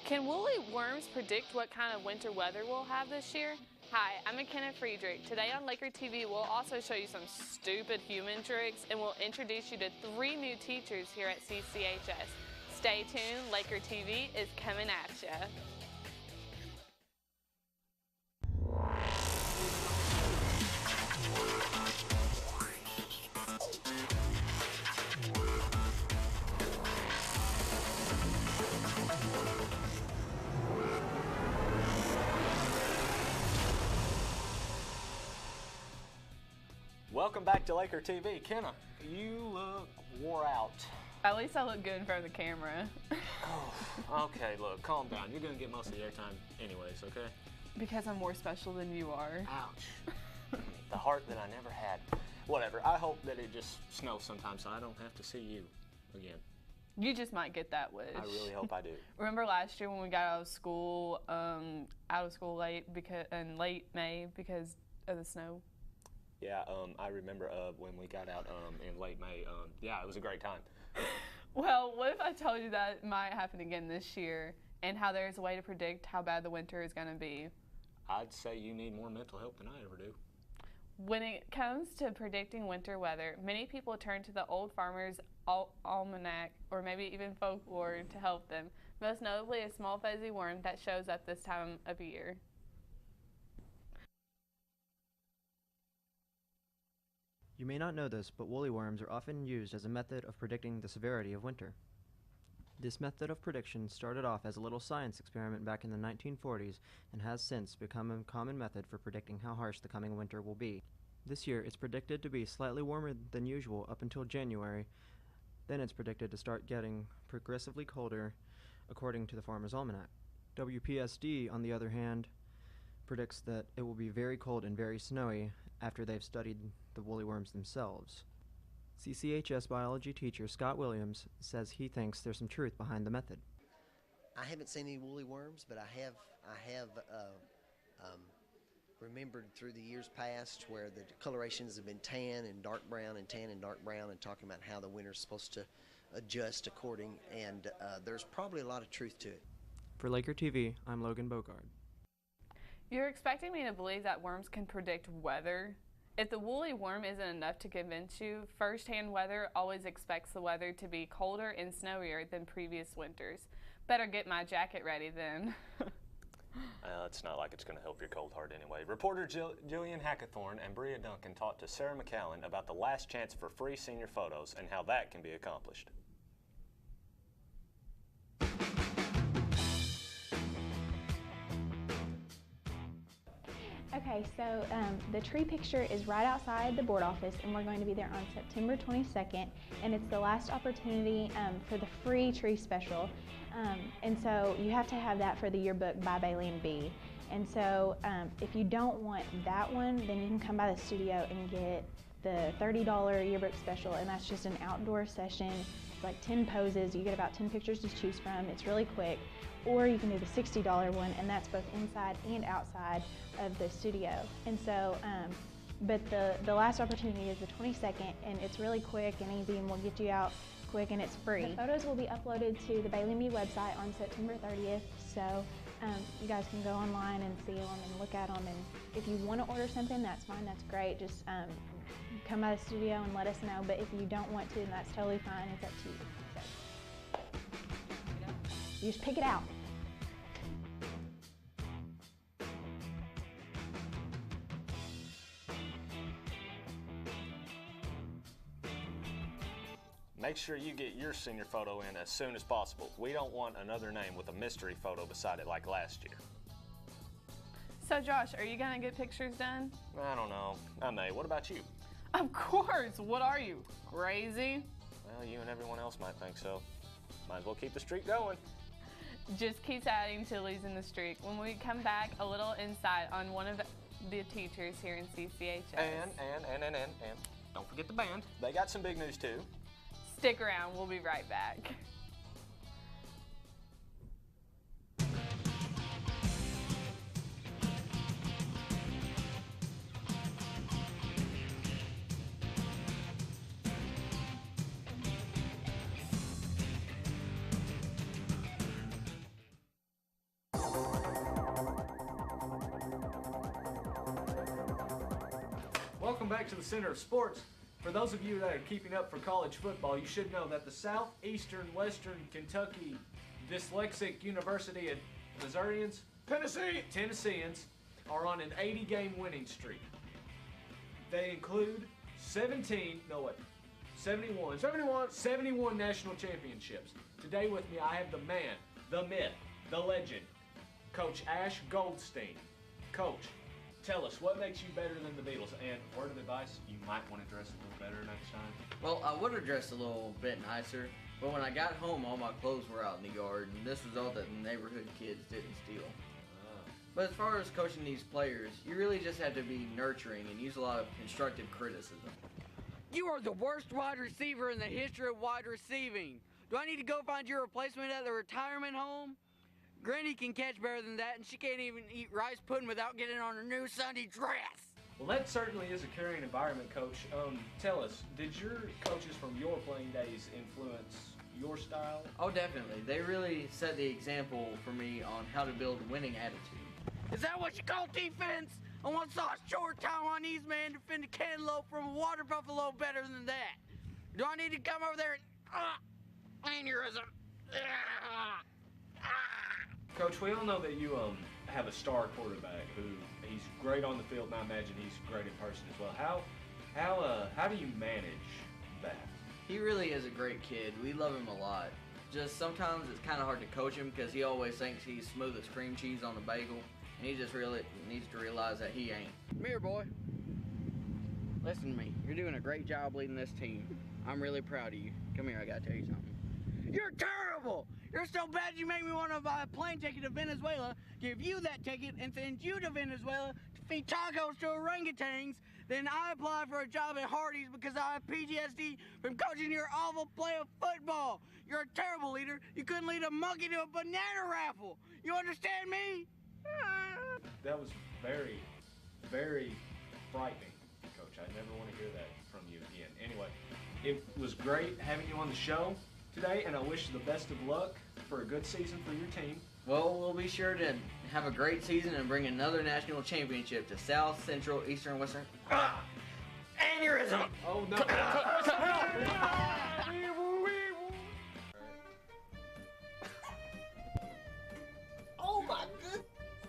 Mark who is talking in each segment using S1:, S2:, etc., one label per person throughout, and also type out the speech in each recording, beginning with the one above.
S1: Can woolly worms predict what kind of winter weather we'll have this year? Hi, I'm McKenna Friedrich. Today on Laker TV, we'll also show you some stupid human tricks, and we'll introduce you to 3 new teachers here at CCHS. Stay tuned, Laker TV is coming at ya.
S2: Welcome back to Laker TV. Kenna, you look wore out.
S1: At least I look good in front of the camera.
S2: Oh, okay, look, calm down. You're going to get most of the airtime anyways, okay?
S1: Because I'm more special than you are.
S2: Ouch. The heart that I never had. Whatever, I hope that it just snows sometime so I don't have to see you again.
S1: You just might get that wish.
S2: I really hope I do.
S1: Remember last year when we got out of school late in late May because of the snow?
S2: Yeah, I remember when we got out in late May. Yeah, it was a great time.
S1: Well, what if I told you that might happen again this year and how there's a way to predict how bad the winter is going to be?
S2: I'd say you need more mental help than I ever do.
S1: When it comes to predicting winter weather, many people turn to the Old Farmer's Almanac or maybe even folklore to help them, most notably a small fuzzy worm that shows up this time of year.
S3: You may not know this, but woolly worms are often used as a method of predicting the severity of winter. This method of prediction started off as a little science experiment back in the 1940s and has since become a common method for predicting how harsh the coming winter will be. This year, it's predicted to be slightly warmer than usual up until January. Then it's predicted to start getting progressively colder, according to the Farmer's Almanac. WPSD, on the other hand, predicts that it will be very cold and very snowy after they've studied the woolly worms themselves. CCHS biology teacher Scott Williams says he thinks there's some truth behind the method.
S4: I haven't seen any woolly worms, but I have remembered through the years past where the colorations have been tan and dark brown and tan and dark brown, and talking about how the winter's supposed to adjust according, and there's probably a lot of truth to it.
S3: For Laker TV, I'm Logan Bogard.
S1: You're expecting me to believe that worms can predict weather? If the woolly worm isn't enough to convince you, first-hand weather always expects the weather to be colder and snowier than previous winters. Better get my jacket ready then.
S2: It's not like it's going to help your cold heart anyway. Reporter Jillian Hackathorn and Bria Duncan talked to Sarah McCallan about the last chance for free senior photos and how that can be accomplished.
S5: Okay, so the tree picture is right outside the board office, and we're going to be there on September 22nd, and it's the last opportunity for the free tree special. And so you have to have that for the yearbook by Bailey and B. And so if you don't want that one, then you can come by the studio and get the $30 yearbook special, and that's just an outdoor session. It's like 10 poses. You get about 10 pictures to choose from. It's really quick. Or you can do the $60 one, and that's both inside and outside of the studio. And so, but the last opportunity is the 22nd, and it's really quick and easy, and we'll get you out quick, and it's free. The photos will be uploaded to the Bailey and Me website on September 30th, so you guys can go online and see them and look at them, and if you want to order something, that's fine, that's great. Just come by the studio and let us know, but if you don't want to, then that's totally fine. It's up to you. So, you just pick it out.
S2: Make sure you get your senior photo in as soon as possible. We don't want another name with a mystery photo beside it like last year.
S1: So Josh, are you gonna get pictures done?
S2: I don't know. I may. What about you?
S1: Of course. What are you, crazy?
S2: Well, you and everyone else might think so. Might as well keep the streak going.
S1: Just keeps adding to losing the streak. When we come back, a little insight on one of the teachers here in CCHS.
S2: And don't forget the band. They got some big news too.
S1: Stick around, we'll be right back.
S6: welcome back to the Center of Sports. For those of you that are keeping up for college football, you should know that the Southeastern Western Kentucky Dyslexic University of Missourians, Tennesseans are on an 80-game winning streak. They include 71 national championships. Today with me, I have the man, the myth, the legend, Coach Ash Goldstein. Coach, tell us, what makes you better than the Beatles? And word of advice, you might want to dress a little better next time.
S7: Well, I would have dressed a little bit nicer, but when I got home, all my clothes were out in the yard, and this was all that the neighborhood kids didn't steal. But as far as coaching these players, you really just have to be nurturing and use a lot of constructive criticism.
S8: You are the worst wide receiver in the history of wide receiving. Do I need to go find your replacement at the retirement home? Granny can catch better than that, and she can't even eat rice pudding without getting on her new Sunday dress.
S6: Well, that certainly is a caring environment, Coach. Tell us, did your coaches from your playing days influence your style?
S7: Oh, definitely. They really set the example for me on how to build a winning attitude.
S8: Is that what you call defense? I once saw a short Taiwanese man defend a cantaloupe from a water buffalo better than that. Do I need to come over there and... aneurysm.
S6: Coach, we all know that you have a star quarterback who he's great on the field, and I imagine he's great in person as well. How do you manage that?
S7: He really is a great kid. We love him a lot. Just sometimes it's kind of hard to coach him because he always thinks he's smooth as cream cheese on a bagel, and he just really needs to realize that he ain't.
S8: Come here, boy. Listen to me. You're doing a great job leading this team. I'm really proud of you. Come here, I gotta tell you something. You're terrible! You're so bad you make me want to buy a plane ticket to Venezuela, give you that ticket, and send you to Venezuela to feed tacos to orangutans. Then I applied for a job at Hardee's because I have PTSD from coaching your awful play of football. You're a terrible leader. You couldn't lead a monkey to a banana raffle. You understand me?
S6: That was very, very frightening, Coach. I never want to hear that from you again. Anyway, it was great having you on the show today, and I wish you the best of luck for a good season for your team.
S7: Well, we'll be sure to have a great season and bring another national championship to South, Central, Eastern, Western.
S8: Aneurysm!
S6: Oh, no.
S9: Oh my good.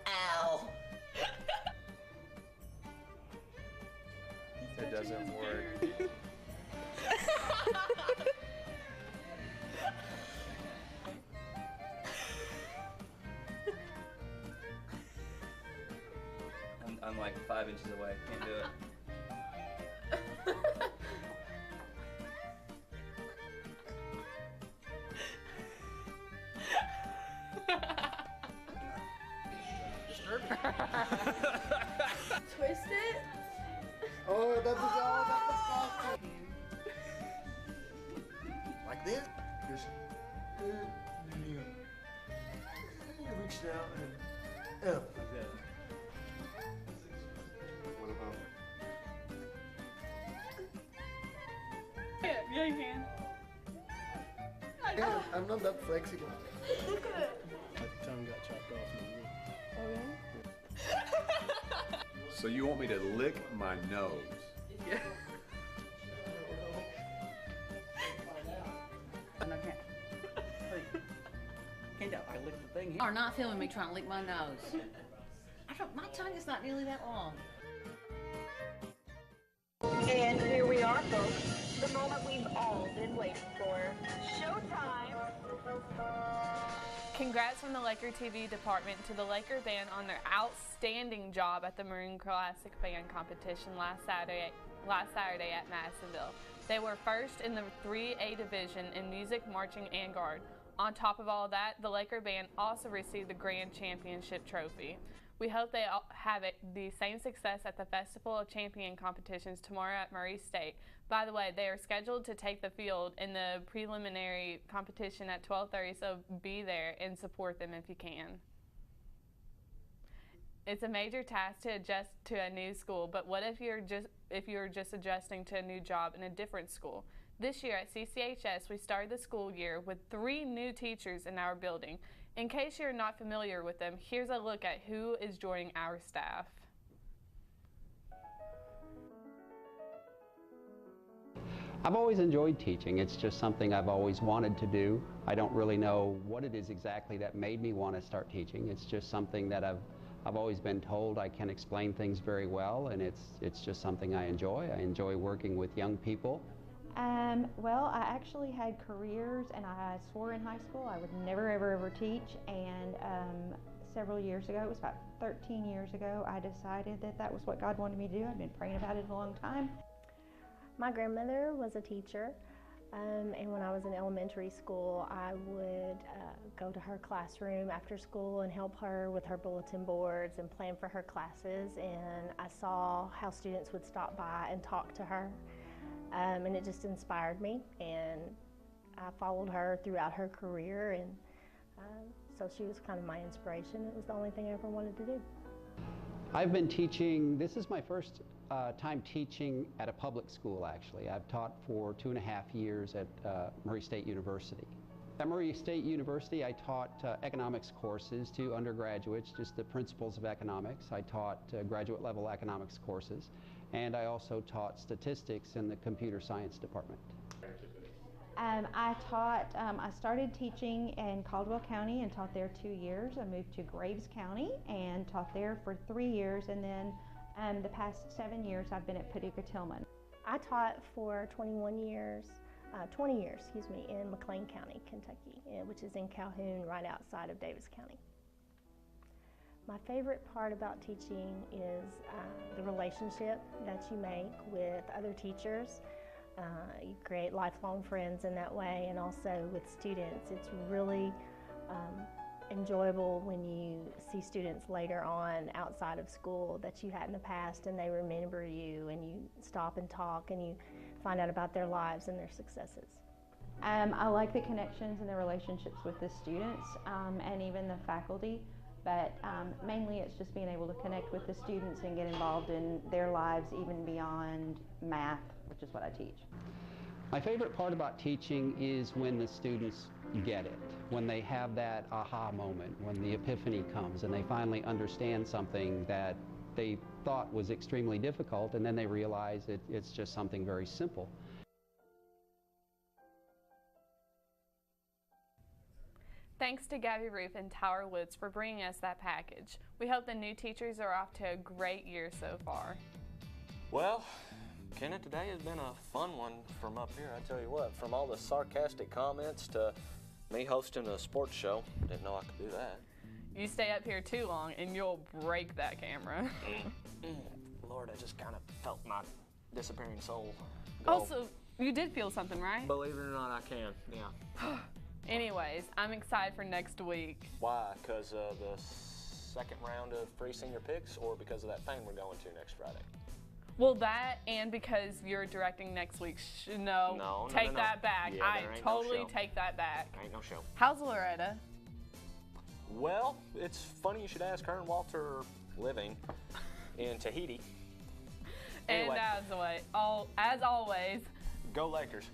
S9: Ow.
S10: It doesn't work. I'm like 5 inches away. Can't do it.
S9: Twist it.
S4: Oh, that's the like this? Just reach down and up like that. What about?
S1: Yeah, you can.
S4: Yeah, I'm not that flexible.
S9: Look at it.
S10: My tongue got chopped off in the wood.
S11: So you want me to lick my nose?
S8: Yeah. I can't. Can't do it. I licked the thing here.
S12: Are not filming me trying to lick my nose. My tongue is not nearly that long.
S9: And here we are, folks. The moment we've all been waiting for. Showtime.
S1: Congrats from the LakerTV department to the Laker Band on their outstanding job at the Maroon Classic Band competition last Saturday at Madisonville. They were first in the 3A division in music, marching, and guard. On top of all that, the Laker Band also received the Grand Championship trophy. We hope they have the same success at the Festival of Champion competitions tomorrow at Murray State. By the way, they are scheduled to take the field in the preliminary competition at 12:30, so be there and support them if you can. It's a major task to adjust to a new school, but what if you're just adjusting to a new job in a different school? This year at CCHS, we started the school year with 3 new teachers in our building. In case you're not familiar with them, here's a look at who is joining our staff.
S13: I've always enjoyed teaching. It's just something I've always wanted to do. I don't really know what it is exactly that made me want to start teaching. It's just something that I've always been told I can explain things very well, and it's just something I enjoy. I enjoy working with young people.
S14: Well, I actually had careers, and I swore in high school I would never ever teach, and several years ago, it was about 13 years ago, I decided that that was what God wanted me to do. I'd been praying about it a long time.
S15: My grandmother was a teacher, and when I was in elementary school, I would go to her classroom after school and help her with her bulletin boards and plan for her classes, and I saw how students would stop by and talk to her, and it just inspired me, and I followed her throughout her career, and so she was kind of my inspiration. It was the only thing I ever wanted to do.
S13: I've been teaching, this is my first time teaching at a public school, actually. I've taught for 2.5 years at Murray State University. At Murray State University, I taught economics courses to undergraduates, just the principles of economics. I taught graduate level economics courses, and I also taught statistics in the computer science department.
S14: I started teaching in Caldwell County and taught there 2 years. I moved to Graves County and taught there for 3 years, and then the past 7 years I've been at Paducah-Tillman.
S15: I taught for 20 years, in McLean County, Kentucky, which is in Calhoun, right outside of Davis County. My favorite part about teaching is the relationship that you make with other teachers. You create lifelong friends in that way, and also with students. It's really enjoyable when you see students later on outside of school that you had in the past, and they remember you, and you stop and talk, and you find out about their lives and their successes.
S14: I like the connections and the relationships with the students and even the faculty, but mainly it's just being able to connect with the students and get involved in their lives even beyond math, which is what I teach.
S13: My favorite part about teaching is when the students get it, when they have that aha moment, when the epiphany comes and they finally understand something that they thought was extremely difficult, and then they realize it's just something very simple.
S1: Thanks to Gabby Roof and Tower Woods for bringing us that package. We hope the new teachers are off to a great year so far.
S2: Well, Kenna, today has been a fun one from up here. I tell you what, from all the sarcastic comments to me hosting a sports show, didn't know I could do that.
S1: You stay up here too long and you'll break that camera.
S2: Lord, I just kind of felt my disappearing soul go.
S1: Also, you did feel something, right?
S2: Believe it or not, I can, yeah.
S1: Anyways, I'm excited for next week.
S2: Why? Because of the second round of free senior picks, or because of that thing we're going to next Friday?
S1: Well, that and because you're directing next week's no, take that back.
S2: Yeah,
S1: I totally take that back.
S2: Ain't no show.
S1: How's Loretta?
S2: Well, it's funny you should ask. Her and Walter are living in Tahiti. Anyway.
S1: And as always,
S2: go Lakers.